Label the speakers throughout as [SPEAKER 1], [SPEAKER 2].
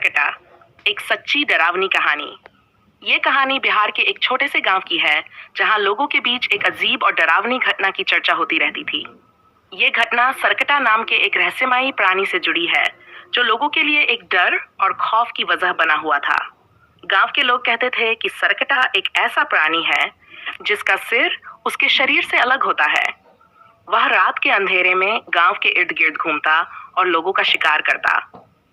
[SPEAKER 1] सरकटा, एक सच्ची डरावनी कहानी। ये कहानी बिहार के एक छोटे से गांव की है, जहां लोगों के बीच एक अजीब और डरावनी घटना की चर्चा होती रहती थी। ये घटना सरकटा नाम के एक रहस्यमयी प्राणी से जुड़ी है, जो लोगों के लिए एक डर और खौफ की वजह बना हुआ था। गांव के लोग कहते थे कि सरकटा एक ऐसा प्राणी है जिसका सिर उसके शरीर से अलग होता है। वह रात के अंधेरे में गांव के इर्द गिर्द घूमता और लोगों का शिकार करता।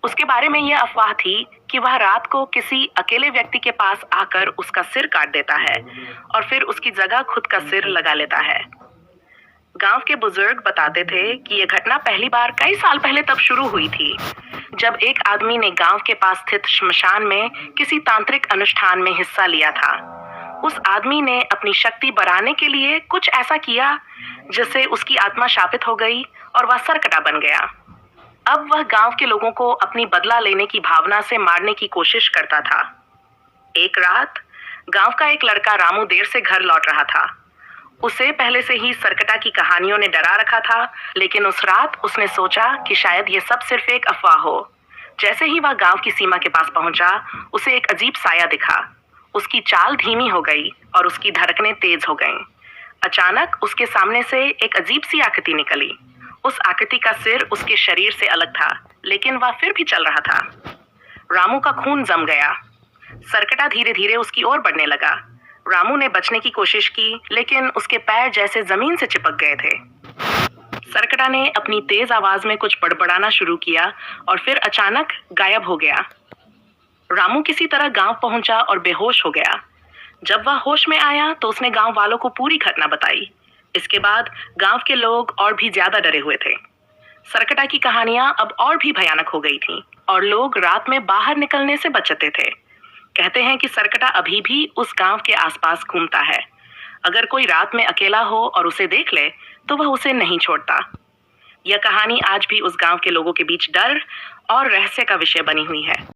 [SPEAKER 1] उसके बारे में यह अफवाह थी कि वह रात को किसी अकेले व्यक्ति के पास आकर उसका सिर काट देता है और फिर उसकी जगह खुद का सिर लगा लेता है। गांव के बुजुर्ग बताते थे कि यह घटना पहली बार कई साल पहले तब शुरू हुई थी, जब एक आदमी ने गांव के पास स्थित श्मशान में किसी तांत्रिक अनुष्ठान में हिस्सा लिया था। उस आदमी ने अपनी शक्ति बढ़ाने के लिए कुछ ऐसा किया जिससे उसकी आत्मा शापित हो गई और वह सरकटा बन गया। अब वह गांव के लोगों को अपनी बदला लेने की भावना से मारने की कोशिश करता था। एक रात गांव का एक लड़का रामू देर से घर लौट रहा था। उसे पहले से ही सरकटा की कहानियों ने डरा रखा था, लेकिन उस रात उसने सोचा कि शायद ये सब सिर्फ एक अफवाह हो। जैसे ही वह गांव की सीमा के पास पहुंचा, उसे एक अजीब साया दिखा। उसकी चाल धीमी हो गई और उसकी धड़कनें तेज हो गईं। अचानक उसके सामने से एक अजीब सी आकृति निकली। उस आकृति का सिर उसके शरीर से अलग था, लेकिन वह फिर भी चल रहा था। रामू का खून जम गया। सरकटा धीरे धीरे उसकी ओर बढ़ने लगा। रामू ने बचने की कोशिश की, लेकिन उसके पैर जैसे जमीन से चिपक गए थे। सरकटा ने अपनी तेज आवाज में कुछ बड़बड़ाना शुरू किया और फिर अचानक गायब हो गया। रामू किसी तरह गांव पहुंचा और बेहोश हो गया। जब वह होश में आया तो उसने गांव वालों को पूरी घटना बताई। इसके बाद गांव के लोग और भी ज्यादा डरे हुए थे। सरकटा की कहानियां अब और भी भयानक हो गई थीं और लोग रात में बाहर निकलने से बचते थे। कहते हैं कि सरकटा अभी भी उस गांव के आसपास घूमता है। अगर कोई रात में अकेला हो और उसे देख ले तो वह उसे नहीं छोड़ता। यह कहानी आज भी उस गांव के लोगों के बीच डर और रहस्य का विषय बनी हुई है।